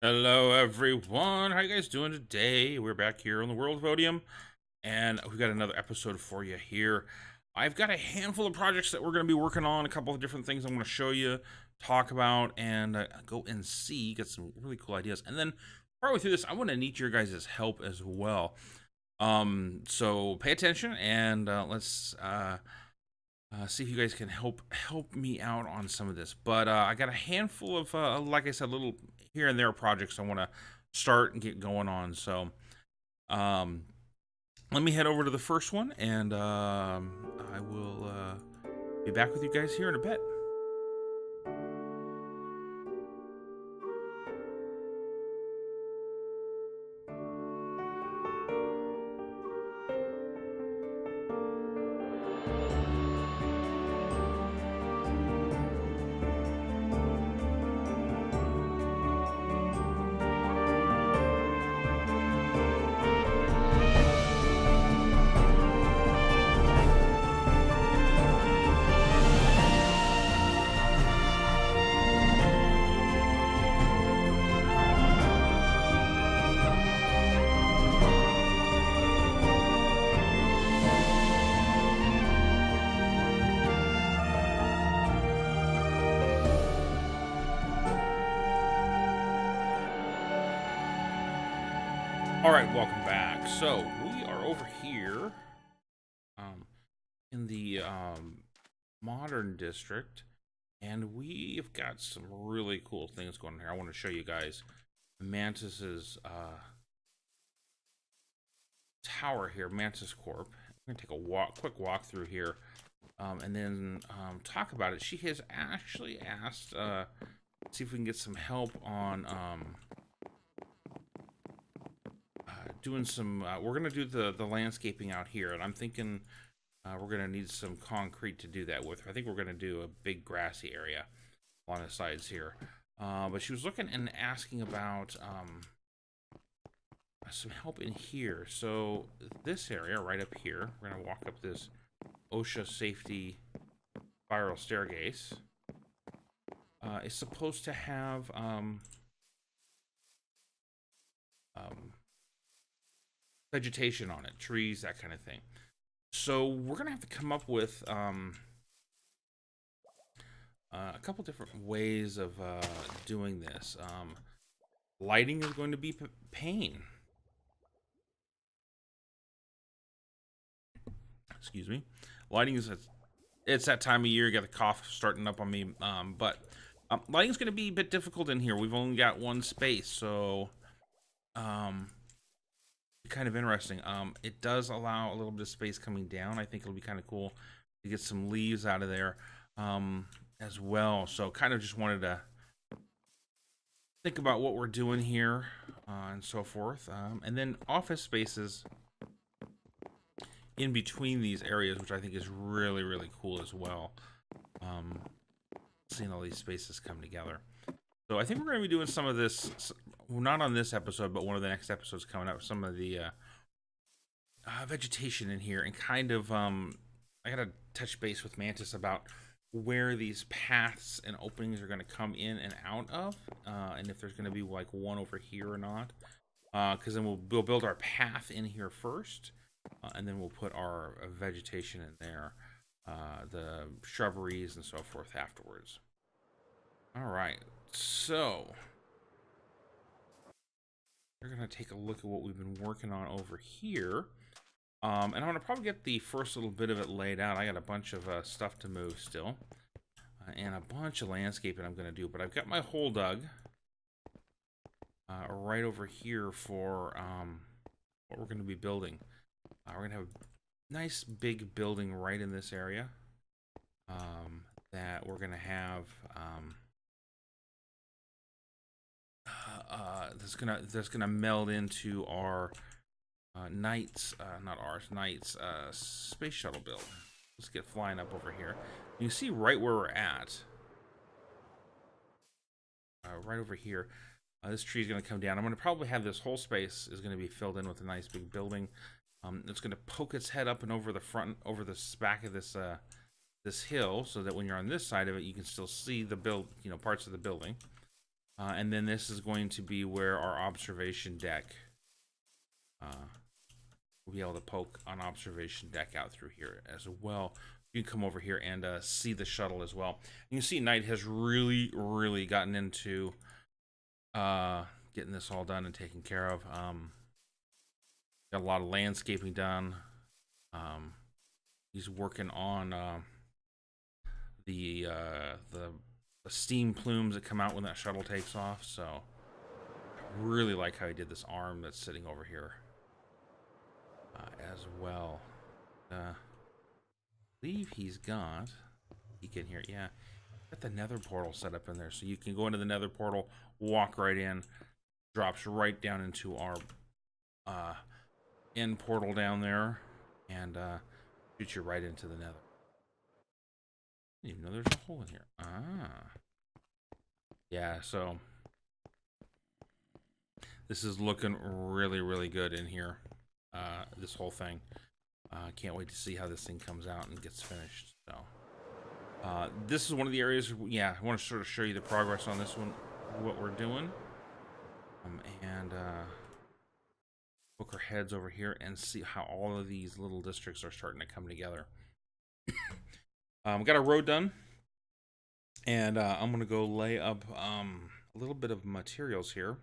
Hello everyone, how you guys doing today? We're back here on the World of Otium, and we've got another episode for you here. I've got a handful of projects that we're going to be working on, a couple of different things I'm going to show you, talk about, and go and see, get some really cool ideas. And then partway through this, I want to need your guys' help as well. So pay attention, and let's see if you guys can help me out on some of this. But I got a handful of, like I said, little here and there projects I want to start and get going on. So um, let me head over to the first one, and I will be back with you guys here in a bit. All right, welcome back. So we are over here in the modern district, and we've got some really cool things going on here. I want to show you guys Mantis's tower here, Mantis Corp. I'm gonna take a quick walk through here, and then talk about it. She has actually asked, see if we can get some help on doing some. We're gonna do the landscaping out here, and I'm thinking we're gonna need some concrete to do that with. I think we're gonna do a big grassy area along the sides here. But she was looking and asking about some help in here. So this area right up here, we're gonna walk up this OSHA safety spiral staircase. Is supposed to have vegetation on it, trees, that kind of thing. So we're gonna have to come up with a couple different ways of doing this. Lighting is going to be pain. Excuse me. Lighting is it's that time of year. You got the cough starting up on me. But lighting is going to be a bit difficult in here. We've only got one space, so kind of interesting. It does allow a little bit of space coming down. I think it'll be kind of cool to get some leaves out of there as well. So kind of just wanted to think about what we're doing here and so forth. And then office spaces in between these areas, which I think is really, really cool as well. Seeing all these spaces come together. So I think we're going to be doing some of this, well, not on this episode, but one of the next episodes coming up, some of the vegetation in here, and kind of, I got to touch base with Mantis about where these paths and openings are going to come in and out of, and if there's going to be like one over here or not, because then we'll build our path in here first, and then we'll put our vegetation in there, the shrubberies and so forth afterwards. All right, so we're gonna take a look at what we've been working on over here, and I'm gonna probably get the first little bit of it laid out. I got a bunch of stuff to move still, and a bunch of landscaping I'm gonna do, but I've got my hole dug right over here for what we're gonna be building. We're gonna have a nice big building right in this area that we're gonna have that's gonna meld into our Knight's space shuttle build. Let's get flying up over here. You can see right where we're at, right over here. This tree is gonna come down. I'm gonna probably have this whole space is gonna be filled in with a nice big building. It's going to poke its head up and over the front, over the back of this this hill, so that when you're on this side of it, you can still see the parts of the building. And then this is going to be where our observation deck, we'll be able to poke an observation deck out through here as well. You can come over here and see the shuttle as well. You can see Knight has really, really gotten into getting this all done and taken care of. Got a lot of landscaping done. He's working on the steam plumes that come out when that shuttle takes off. So I really like how he did this arm that's sitting over here as well. I believe he's got, he can hear, yeah, got the nether portal set up in there, so you can go into the nether portal, walk right in, drops right down into our end portal down there, and shoots you right into the nether. I didn't even know there's a hole in here. Yeah, so this is looking really, really good in here, this whole thing. Can't wait to see how this thing comes out and gets finished. So this is one of the areas, yeah, I want to sort of show you the progress on this one, what we're doing, and poke our heads over here and see how all of these little districts are starting to come together. Got a road done, and I'm gonna go lay up a little bit of materials here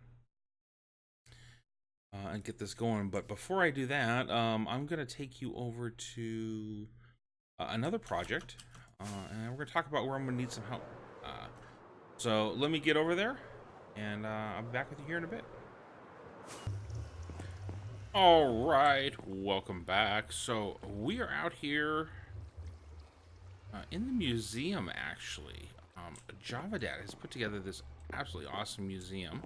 and get this going. But before I do that, I'm gonna take you over to another project, and we're gonna talk about where I'm gonna need some help. So let me get over there, and I'll be back with you here in a bit. All right, welcome back. So we are out here in the museum, actually. JavaDad has put together this absolutely awesome museum,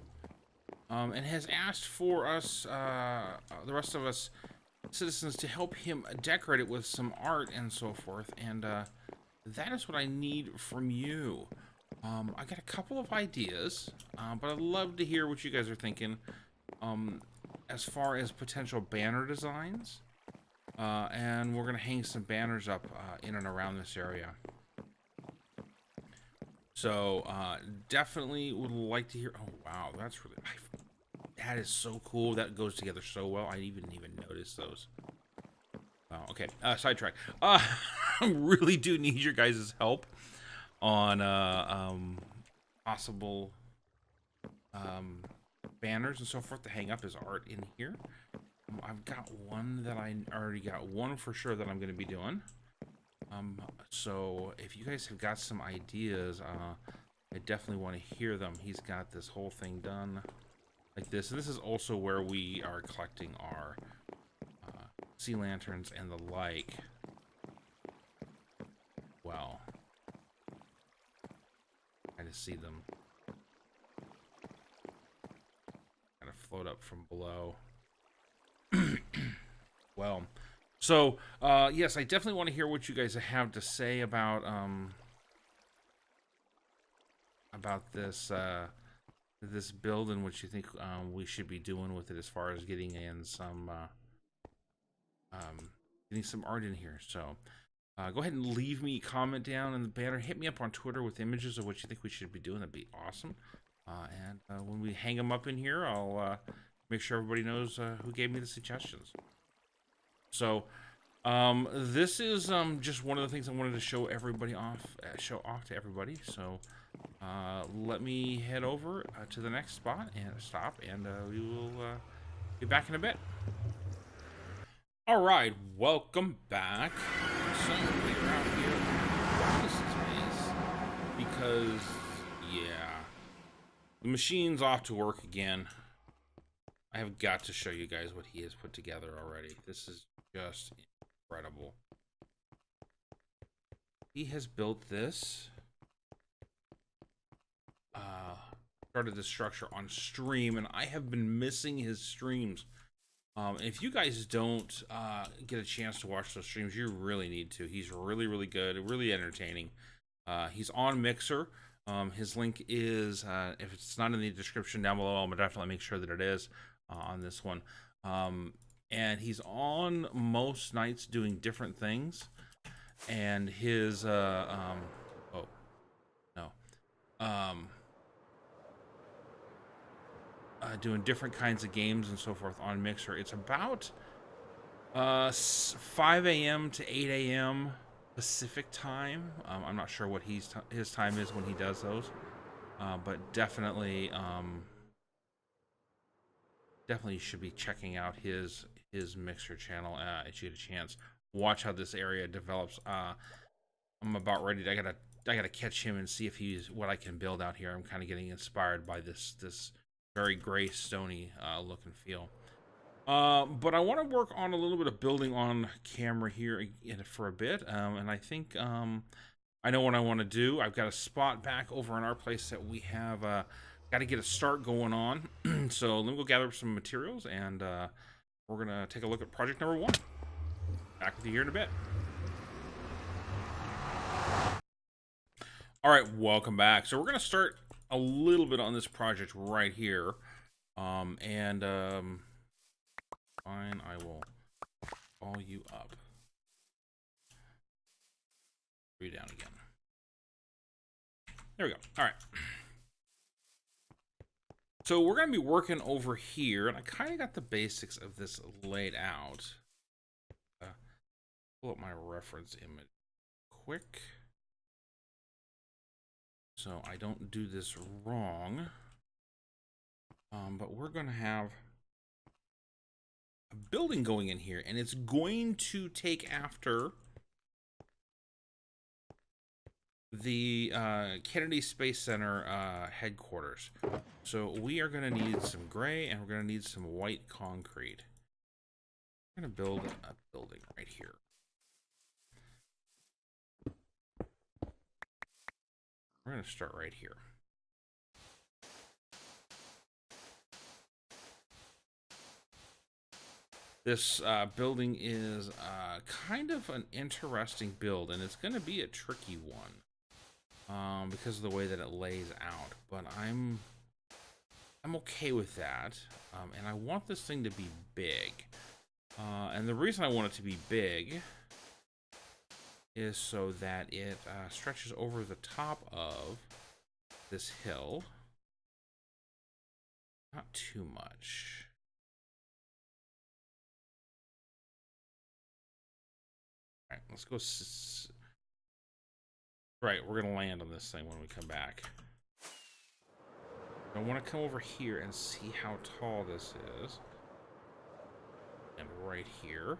and has asked for us, the rest of us citizens, to help him decorate it with some art and so forth. And that is what I need from you. I got a couple of ideas, but I'd love to hear what you guys are thinking as far as potential banner designs. And we're gonna hang some banners up in and around this area. So definitely would like to hear. Oh wow, that's really, that is so cool. That goes together so well. I didn't even notice those. Wow. Okay. Sidetrack. I really do need your guys' help on possible banners and so forth to hang up as art in here. I've got one that I already got one for sure that I'm going to be doing. So if you guys have got some ideas, I definitely want to hear them. He's got this whole thing done like this. And this is also where we are collecting our sea lanterns and the like. Well, I just see them kind of float up from below. Well, so yes, I definitely want to hear what you guys have to say about this this build and what you think we should be doing with it as far as getting in some getting some art in here. So go ahead and leave me a comment down in the banner. Hit me up on Twitter with images of what you think we should be doing. That'd be awesome. And when we hang them up in here, I'll make sure everybody knows who gave me the suggestions. So this is just one of the things I wanted to show everybody off, to everybody. So let me head over to the next spot and stop, and we will be back in a bit. All right, welcome back. So we're out here on this space because, yeah, the machine's off to work again. I have got to show you guys what he has put together already. This is just incredible. He has built this, started this structure on stream, and I have been missing his streams. If you guys don't get a chance to watch those streams, you really need to. He's really, really good, really entertaining. He's on Mixer. His link is, if it's not in the description down below, I'm gonna definitely make sure that it is on this one. And he's on most nights doing different things. And his doing different kinds of games and so forth on Mixer. It's about 5 a.m. to 8 a.m. Pacific time. I'm not sure what his time is when he does those, but definitely definitely should be checking out his Mixer channel if you get a chance. Watch how this area develops. I'm about ready to, I gotta catch him and see if he's what I can build out here. I'm kind of getting inspired by this very gray stony look and feel. But I want to work on a little bit of building on camera here for a bit, and I think I know what I want to do. I've got a spot back over in our place that we have got to get a start going on. So let me go gather some materials, and we're gonna take a look at project number 1. Back with you here in a bit. All right, welcome back. So we're gonna start a little bit on this project right here, fine, I will call you up. Read down again. There we go. All right. So we're going to be working over here, and I kind of got the basics of this laid out. Pull up my reference image quick, so I don't do this wrong. But we're going to have a building going in here, and it's going to take after the Kennedy Space Center headquarters. So we are going to need some gray, and we're going to need some white concrete. We're going to build a building right here. We're going to start right here. This building is kind of an interesting build, and it's going to be a tricky one because of the way that it lays out. But I'm okay with that, and I want this thing to be big. And the reason I want it to be big is so that it stretches over the top of this hill. Not too much. All right, let's go. Right, we're gonna land on this thing when we come back. I want to come over here and see how tall this is. And right here.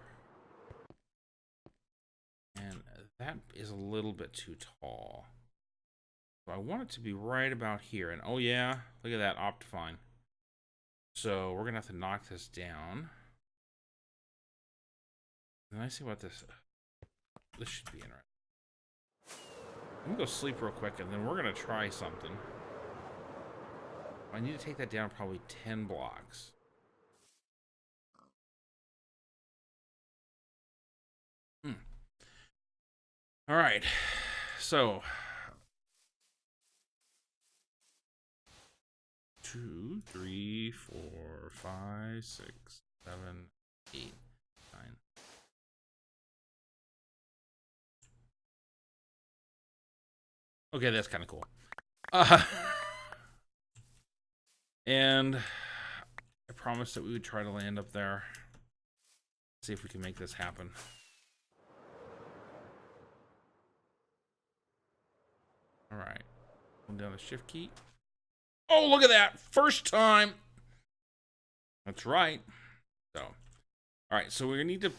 And that is a little bit too tall. So I want it to be right about here. And oh yeah, look at that, Optifine. So we're gonna have to knock this down. And I see what this should be interesting. I'm gonna go sleep real quick, and then we're gonna try something. I need to take that down probably 10 blocks. All right, so 2, 3, 4, 5, 6, 7, 8, 9. Okay, that's kind of cool. And I promised that we would try to land up there. See if we can make this happen. All right, hold down the shift key. Oh, look at that! First time. That's right. So, all right. So we're gonna need to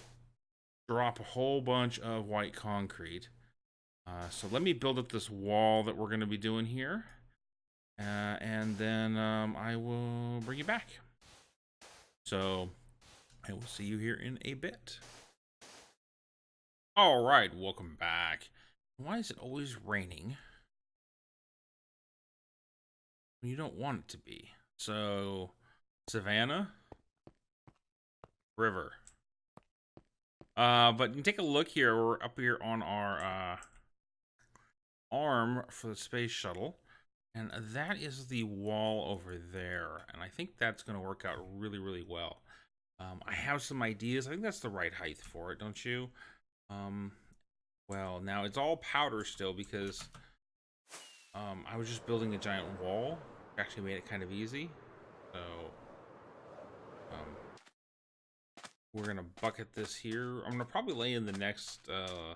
drop a whole bunch of white concrete. So let me build up this wall that we're going to be doing here. And then I will bring you back. So I will see you here in a bit. All right, welcome back. Why is it always raining when you don't want it to be? So Savannah, river. But you can take a look here. We're up here on our arm for the space shuttle, and that is the wall over there, and I think that's going to work out really, really well. I have some ideas. I think that's the right height for it, don't you? Well, now it's all powder still because I was just building a giant wall. Actually made it kind of easy. So we're gonna bucket this here. I'm gonna probably lay in the next. I'm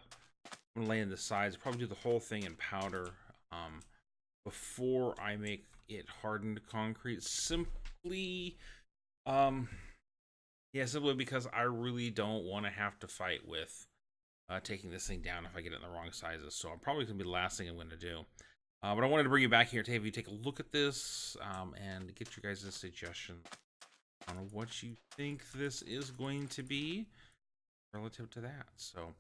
gonna lay in the sides. Probably do the whole thing in powder before I make it hardened concrete. Simply, yeah, simply because I really don't want to have to fight with taking this thing down if I get it in the wrong sizes. So I'm probably gonna be the last thing I'm gonna do. But I wanted to bring you back here to have you take a look at this and get you guys a suggestion on what you think this is going to be relative to that. So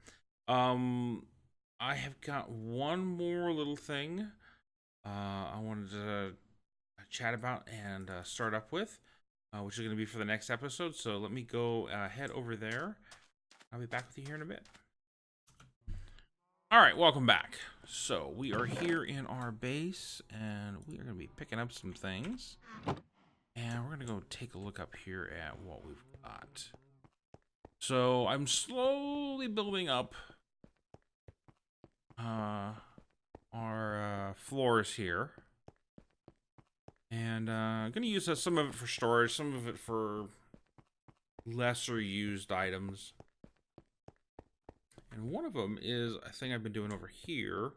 I have got one more little thing I wanted to chat about and start up with, which is going to be for the next episode. So let me go head over there. I'll be back with you here in a bit. All right, welcome back. So we are here in our base, and we are going to be picking up some things. And we're going to go take a look up here at what we've got. So I'm slowly building up our floors here. And I'm going to use some of it for storage, some of it for lesser used items. And one of them is a thing I've been doing over here,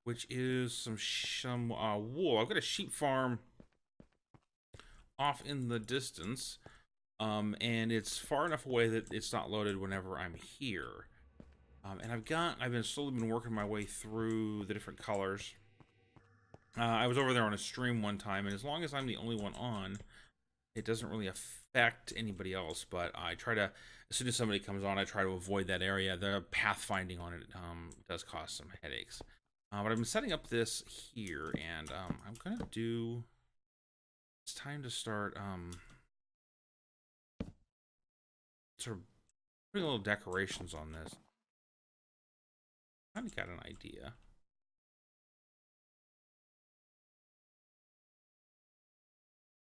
which is some wool. I've got a sheep farm off in the distance, and it's far enough away that it's not loaded whenever I'm here. And I've been slowly working my way through the different colors. I was over there on a stream one time, and as long as I'm the only one on, it doesn't really affect anybody else. But I try to, as soon as somebody comes on, I try to avoid that area. The pathfinding on it does cause some headaches. But I've been setting up this here, and I'm gonna do. It's time to start sort of putting little decorations on this. I kind of got an idea.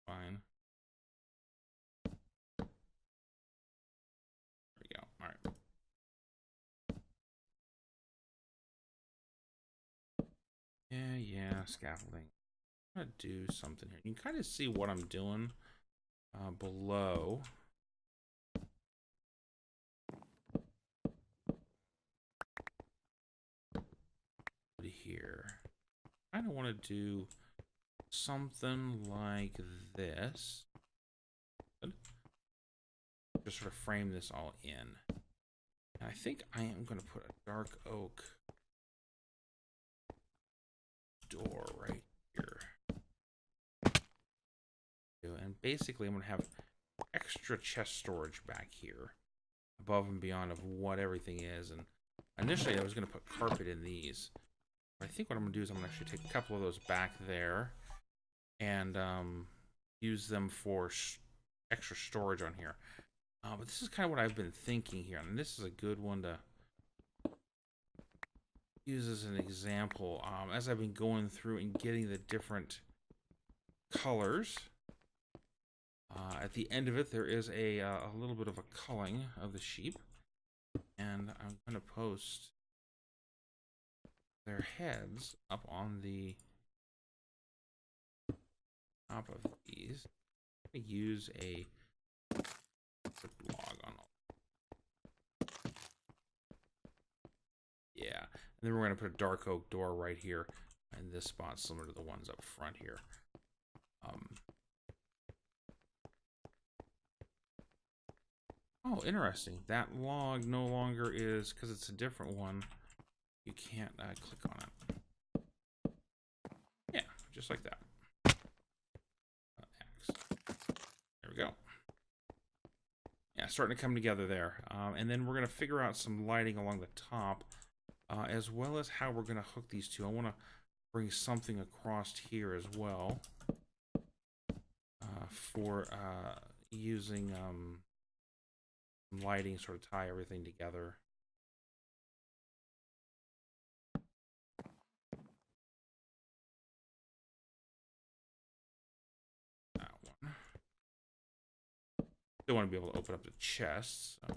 Fine. There we go. All right. Yeah, scaffolding. I'm gonna do something here. You can kind of see what I'm doing below. Here, I kind of want to do something like this. Good. Just sort of frame this all in. And I think I am going to put a dark oak door right here. And basically I'm going to have extra chest storage back here above and beyond of what everything is. And initially I was going to put carpet in these. I think what I'm going to do is I'm going to actually take a couple of those back there and use them for extra storage on here. But this is kind of what I've been thinking here, and this is a good one to use as an example. As I've been going through and getting the different colors, at the end of it there is a little bit of a culling of the sheep, and I'm going to post their heads up on the top of these. I'm going to use a log on all. Yeah, and then we're going to put a dark oak door right here in this spot, similar to the ones up front here. Oh, interesting. That log no longer is, because it's a different one. You can't click on it. Yeah, just like that. X. There we go. Yeah, starting to come together there. And then we're going to figure out some lighting along the top, as well as how we're going to hook these two. I want to bring something across here as well for using lighting, sort of tie everything together. Still want to be able to open up the chest, so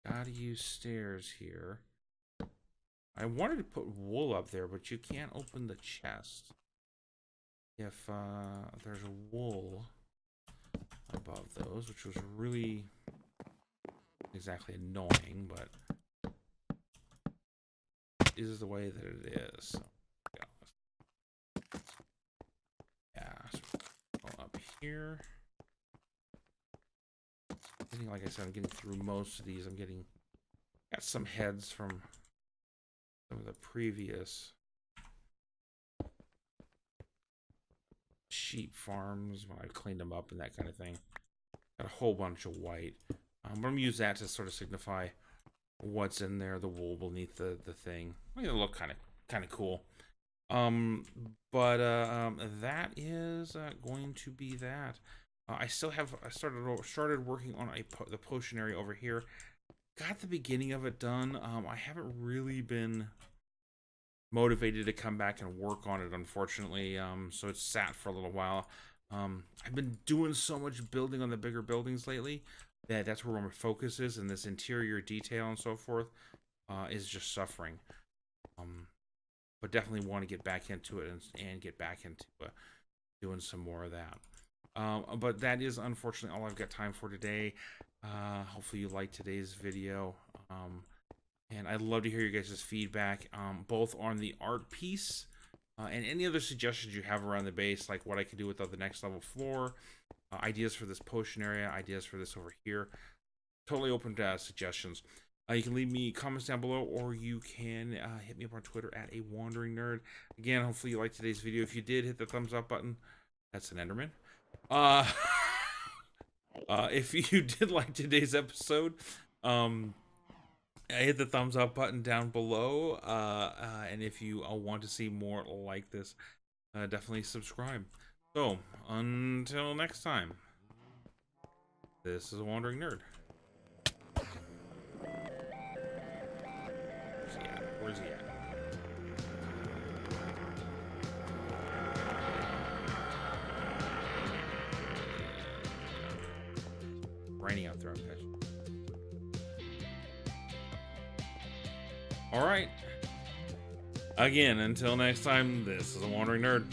gotta use stairs here. I wanted to put wool up there, but you can't open the chest if there's a wool above those, which was really exactly annoying, but it is the way that it is. So, yeah, so up here. I think, like I said, I'm getting through most of these. Got some heads from some of the previous sheep farms when I cleaned them up and that kind of thing. Got a whole bunch of white. But I'm gonna use that to sort of signify what's in there, the wool beneath the thing. It'll look kind of cool. That is going to be that. I still have started working on the potion area over here. Got the beginning of it done. I haven't really been motivated to come back and work on it, unfortunately. So it's sat for a little while. I've been doing so much building on the bigger buildings lately that's where my focus is, and this interior detail and so forth is just suffering. But definitely want to get back into it and get back into doing some more of that. But that is unfortunately all I've got time for today. Hopefully you liked today's video. And I'd love to hear your guys' feedback, both on the art piece and any other suggestions you have around the base, like what I could do with the next level floor, ideas for this potion area, ideas for this over here. Totally open to suggestions. You can leave me comments down below, or you can hit me up on Twitter at @AWanderingNerd. Again, hopefully you liked today's video. If you did, hit the thumbs up button. That's an Enderman. If you did like today's episode, hit the thumbs up button down below. And if you want to see more like this, definitely subscribe. So, until next time, this is a Wandering Nerd. Where's he at? Raining out there, guys. All right. Again, until next time, this is a Wandering Nerd.